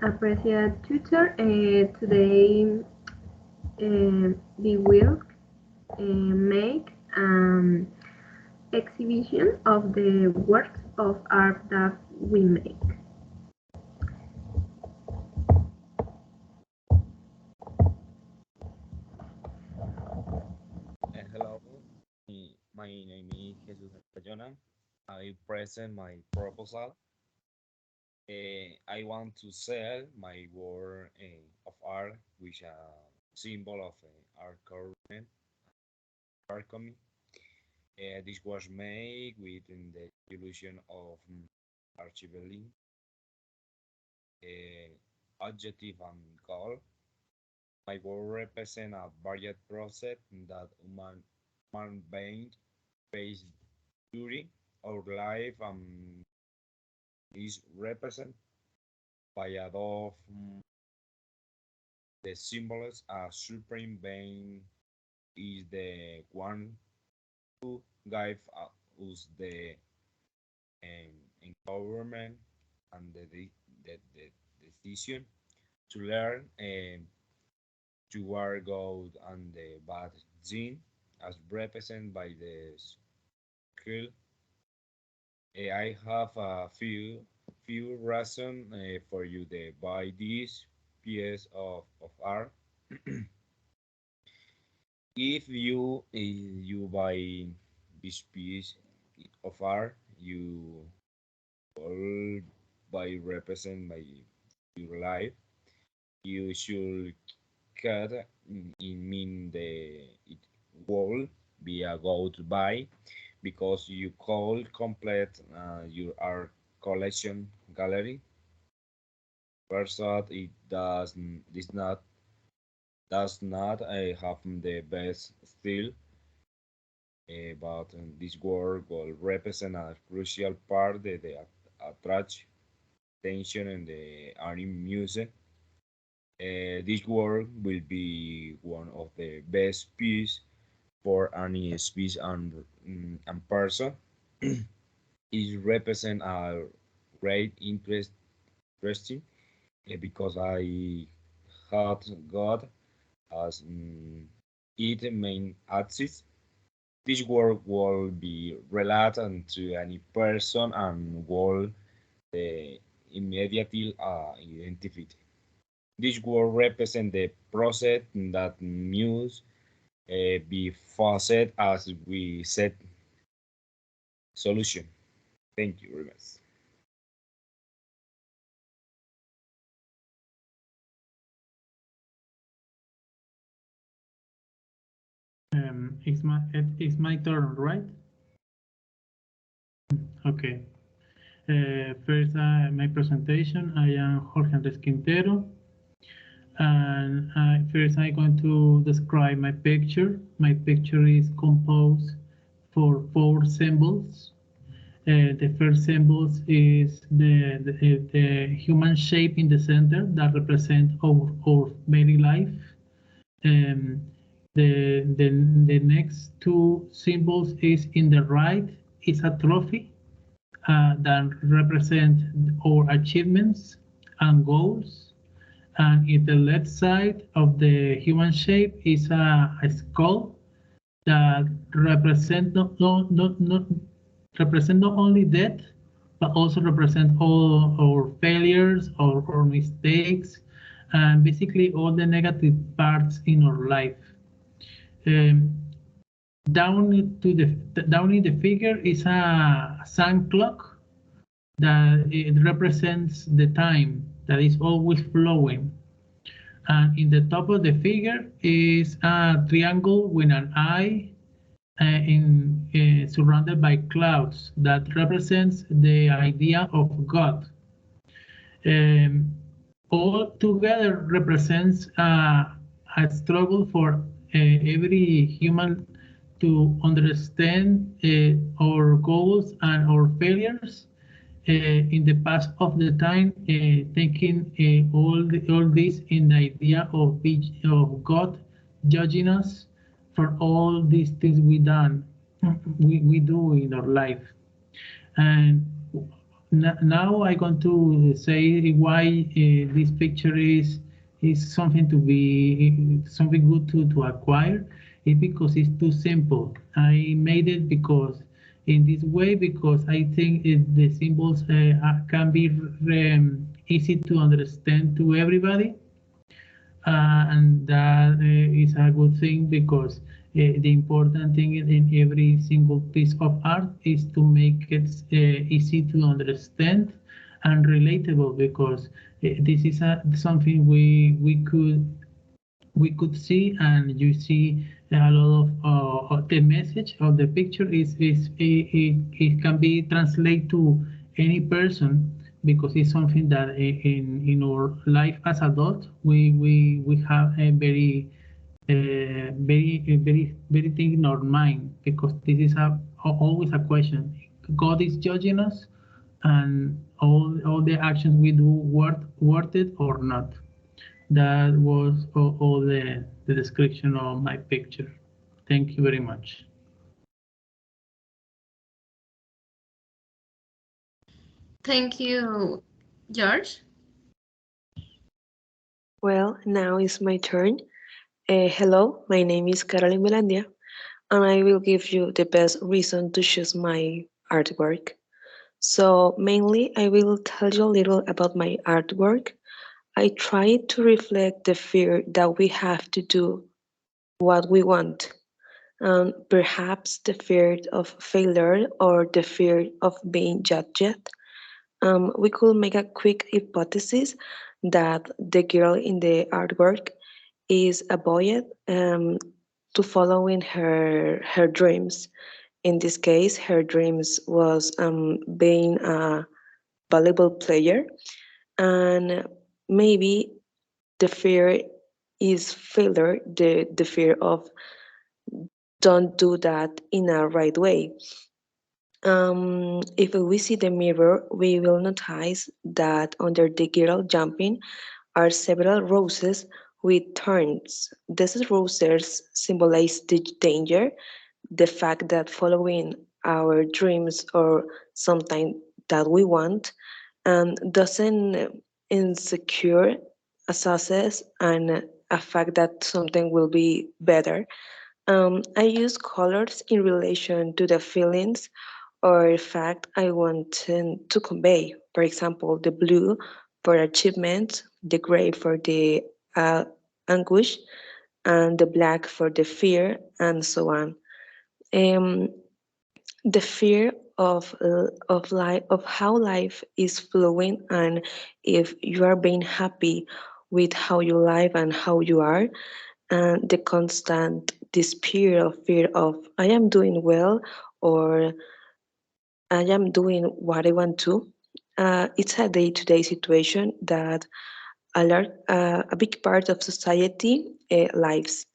Appreciate tutor. Today we will make exhibition of the works of art that we make. Hello, my name is Jesus Bayona. I present my proposal. I want to sell my work of art, which a symbol of art government, art coming. This was made within the illusion of archivaling, objective and goal. My work represent a varied process that human beings face during our life and is represented by a dove. The symbols a supreme being is the one who gave us the empowerment and the decision to learn to are good and the bad gene as represented by the skill. I have a few reasons for you to buy this piece of art. If you buy this piece of art, you all by represent by your life. You should cut in mean the it will be a go to buy because you could complete your art collection gallery. First out, it does not have the best style, but this work will represent a crucial part of the attract attention in the art museum. This work will be one of the best pieces for any species and person. It represents a great interesting because I had God as its main axis. This work will be related to any person and will immediately identify. This work represents the process that must be faced as we set solution. Thank you very much. It's my turn, right? Okay. First, my presentation. I am Jorge Andres Quintero, and first I'm going to describe my picture. My picture is composed for four symbols. The first symbol is the human shape in the center that represents our daily life. Um, the next two symbols is in the right is a trophy that represent our achievements and goals. And in the left side of the human shape is a skull that represent not only death, but also represent all our failures, our mistakes, and basically all the negative parts in our life. Um, down in the figure is a sun clock that it represents the time that is always flowing. And in the top of the figure is a triangle with an eye surrounded by clouds that represents the idea of God. Um, all together represents a struggle for every human to understand our goals and our failures in the past of the time, taking all this in the idea of God judging us for all these things we do in our life. And now I'm going to say why this picture is something to be something good to acquire. It's because it's too simple. I made it because in this way because I think the symbols can be easy to understand to everybody, and that is a good thing because the important thing in every single piece of art is to make it easy to understand and relatable because this is something we could see, and you see a lot of the message of the picture is it can be translated to any person because it's something that in our life as adults we have a very thing in our mind because this is always a question. God is judging us, and all the actions we do worth it or not. That was all the description of my picture. Thank you very much. Thank you, George. Well, now is my turn. Hello, my name is Caroline Melandia, and I will give you the best reason to choose my artwork. So, mainly, I will tell you a little about my artwork. I try to reflect the fear that we have to do what we want, and perhaps the fear of failure or the fear of being judged. We could make a quick hypothesis that the girl in the artwork is a boy to following her dreams. In this case, her dreams was being a volleyball player, and maybe the fear is failure, the fear of don't do that in a right way. If we see the mirror, we will notice that under the girl jumping are several roses with thorns. These roses symbolize the danger, the fact that following our dreams or something that we want doesn't insecure a success and a fact that something will be better. I use colors in relation to the feelings or fact I want to convey. For example, the blue for achievement, the gray for the uh, anguish, and the black for the fear, and so on. Um, the fear of life, of how life is flowing, and if you are being happy with how you live and how you are, and the constant this fear of I am doing well or I am doing what I want to. It's a day-to-day situation that a big part of society lives.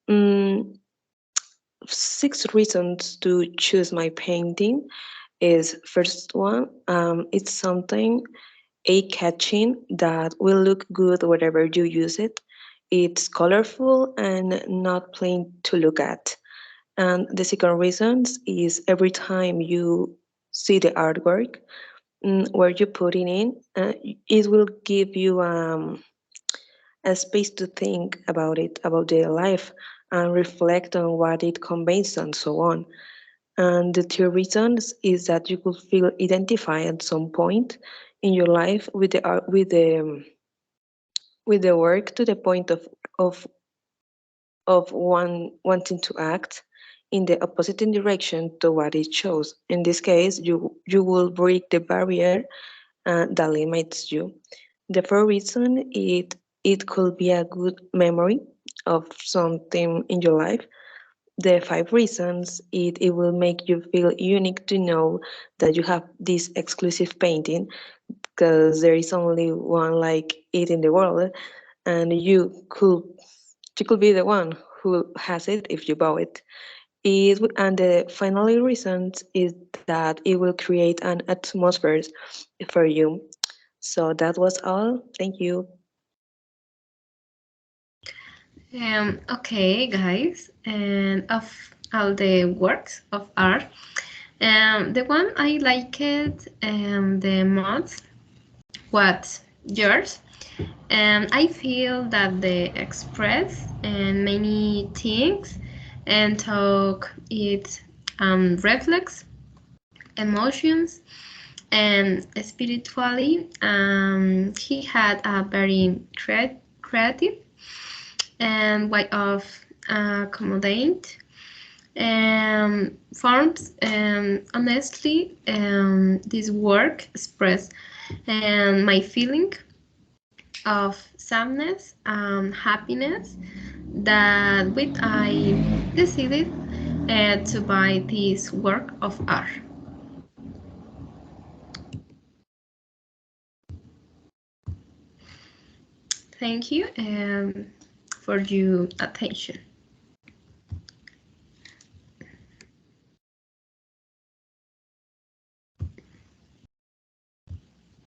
Mm, 6 reasons to choose my painting is first one, it's something eye-catching that will look good wherever you use it. It's colorful and not plain to look at. And the second reason is every time you see the artwork, where you put it in, it will give you a space to think about it, about their life, and reflect on what it conveys and so on. And the third reason is that you could feel identified at some point in your life with the art, with the work to the point of of one wanting to act in the opposite direction to what it shows. In this case, you will break the barrier that limits you. The first reason it could be a good memory of something in your life. The 5 reasons it will make you feel unique to know that you have this exclusive painting because there is only one like it in the world, and you could be the one who has it if you buy it. And the final reason is that it will create an atmosphere for you. So that was all. Thank you. Okay, guys, and of all the works of art, The one I liked the most was yours. I feel that they express many things and talk it reflects emotions and spiritually. He had a very creative and way of accommodate forms. Honestly, this work expressed my feeling of sadness and happiness that with I decided to buy this work of art. Thank you for your attention.